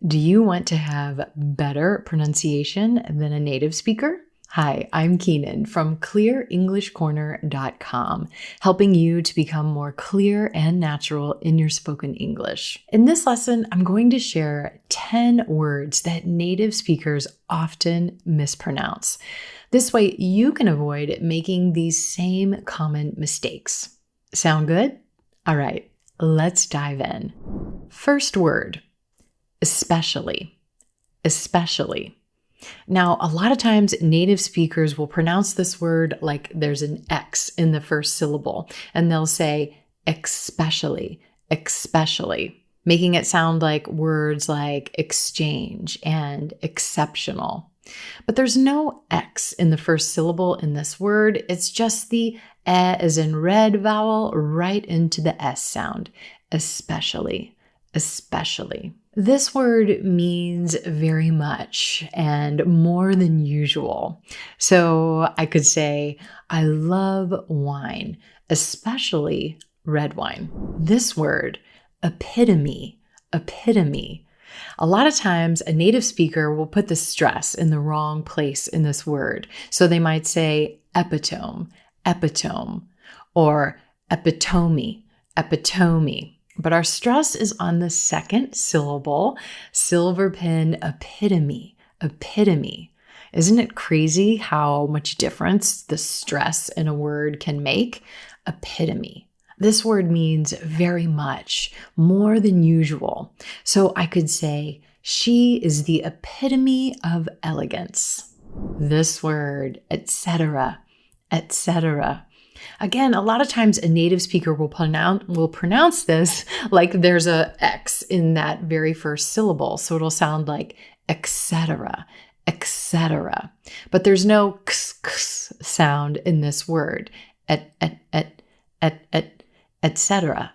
Do you want to have better pronunciation than a native speaker? Hi, I'm Keenan from clearenglishcorner.com, helping you to become more clear and natural in your spoken English. In this lesson, I'm going to share 10 words that native speakers often mispronounce. This way, you can avoid making these same common mistakes. Sound good? All right, let's dive in. First word. Especially. Now, a lot of times native speakers will pronounce this word like there's an X in the first syllable, and they'll say especially, making it sound like words like exchange and exceptional. But there's no X in the first syllable in this word. It's just the E as in red vowel right into the S sound, especially. This word means very much and more than usual. So I could say, I love wine, especially red wine. This word, epitome. A lot of times a native speaker will put the stress in the wrong place in this word. So they might say epitome, or epitome. But our stress is on the second syllable, silver pen epitome. Isn't it crazy how much difference the stress in a word can make? Epitome. This word means very much, more than usual. So I could say, she is the epitome of elegance. This word, etc. Again, a lot of times a native speaker will pronounce this like there's a X in that very first syllable. So it'll sound like etc. But there's no x sound in this word. Etc.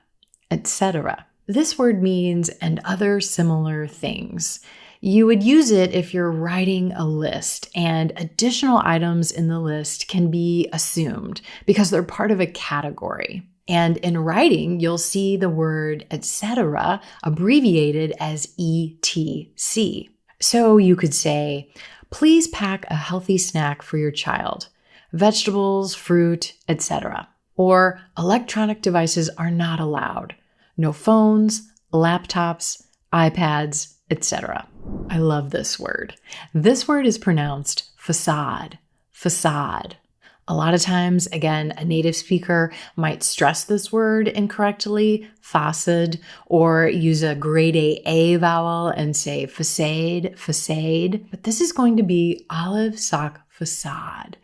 This word means and other similar things. You would use it if you're writing a list, and additional items in the list can be assumed because they're part of a category. And in writing, you'll see the word etc. abbreviated as ETC. So you could say, please pack a healthy snack for your child. Vegetables, fruit, etc. Or electronic devices are not allowed. No phones, laptops, iPads, etc. I love this word. This word is pronounced facade. A lot of times, again, a native speaker might stress this word incorrectly, facade, or use a grade A vowel and say facade. But this is going to be olive sock facade.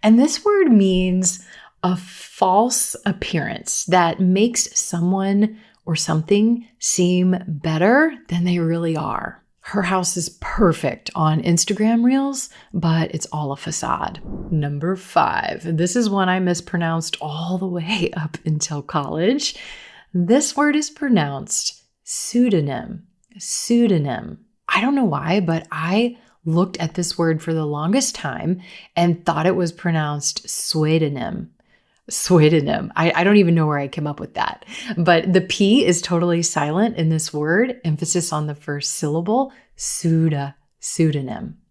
And this word means a false appearance that makes someone or something seem better than they really are. Her house is perfect on Instagram Reels, but it's all a facade. Number 5. This is one I mispronounced all the way up until college. This word is pronounced pseudonym. I don't know why, but I looked at this word for the longest time and thought it was pronounced pseudonym. I don't even know where I came up with that. But the P is totally silent in this word, emphasis on the first syllable, pseudonym.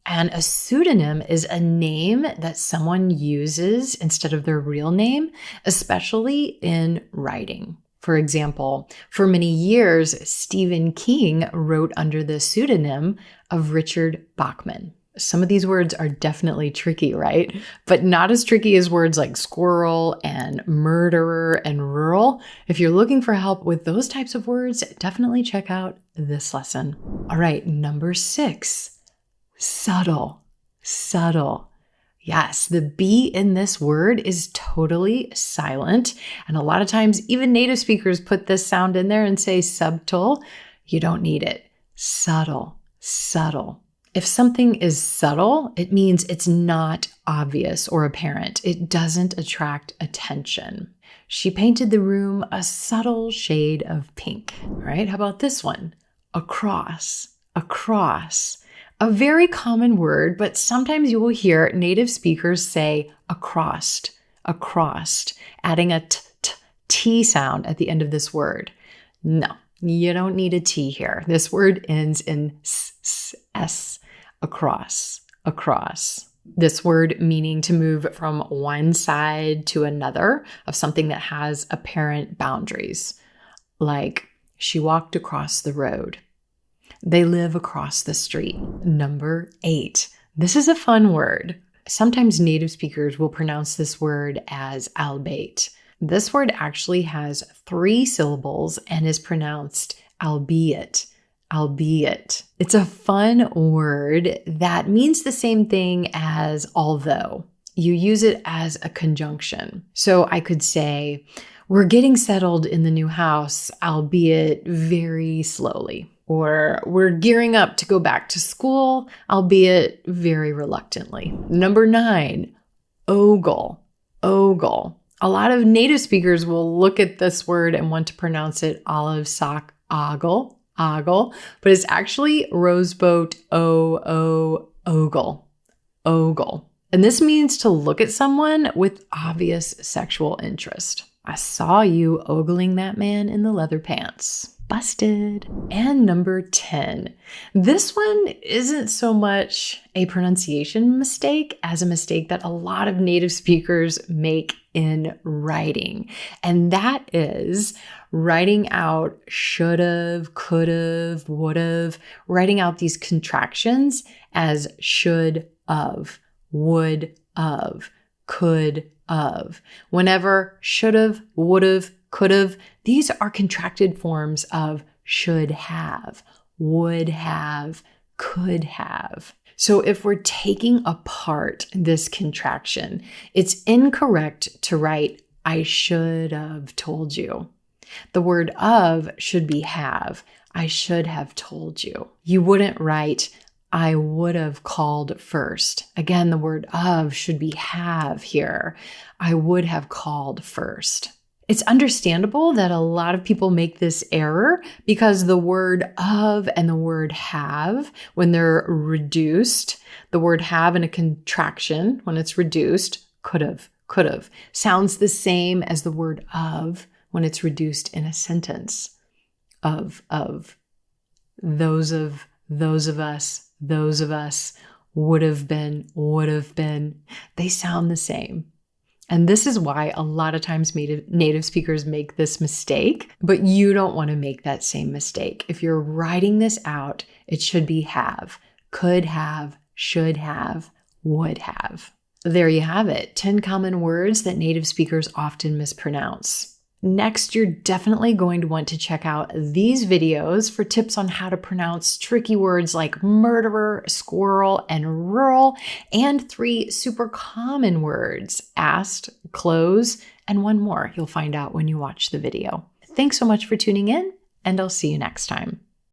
And a pseudonym is a name that someone uses instead of their real name, especially in writing. For example, for many years, Stephen King wrote under the pseudonym of Richard Bachman. Some of these words are definitely tricky, right? But not as tricky as words like squirrel and murderer and rural. If you're looking for help with those types of words, definitely check out this lesson. All right, number 6, subtle. Yes, the B in this word is totally silent. And a lot of times, even native speakers put this sound in there and say subtle. You don't need it. Subtle. If something is subtle, it means it's not obvious or apparent. It doesn't attract attention. She painted the room a subtle shade of pink. All right, how about this one? Across. A very common word, but sometimes you will hear native speakers say across, adding a t sound at the end of this word. No, You don't need a T here. This word ends in s, across, across. This word meaning to move from one side to another of something that has apparent boundaries. Like, she walked across the road. They live across the street. Number 8. This is a fun word. Sometimes native speakers will pronounce this word as albeit. This word actually has 3 syllables and is pronounced albeit. Albeit. It's a fun word that means the same thing as although. You use it as a conjunction. So I could say, we're getting settled in the new house, albeit very slowly. Or we're gearing up to go back to school, albeit very reluctantly. Number 9, ogle. Ogle. A lot of native speakers will look at this word and want to pronounce it olive sock ogle, ogle, but it's actually roseboat ogle, ogle. And this means to look at someone with obvious sexual interest. I saw you ogling that man in the leather pants. Busted. And number 10. This one isn't so much a pronunciation mistake as a mistake that a lot of native speakers make in writing. And that is writing out should've, could've, would've, writing out these contractions as should of, would of, could of. Whenever should've, would've, could've, these are contracted forms of should have, would have, could have. So if we're taking apart this contraction, it's incorrect to write, I should have told you. The word of should be have. I should have told you. You wouldn't write, I would have called first. Again, the word of should be have here. I would have called first. It's understandable that a lot of people make this error because the word of and the word have, when they're reduced, the word have in a contraction, when it's reduced, could have, sounds the same as the word of when it's reduced in a sentence. Of, those of us, would have been, they sound the same. And this is why a lot of times native speakers make this mistake, but you don't want to make that same mistake. If you're writing this out, it should be have, could have, should have, would have. There you have it, 10 common words that native speakers often mispronounce. Next, you're definitely going to want to check out these videos for tips on how to pronounce tricky words like murderer, squirrel, and rural, and 3 super common words, asked, close, and one more you'll find out when you watch the video. Thanks so much for tuning in, and I'll see you next time.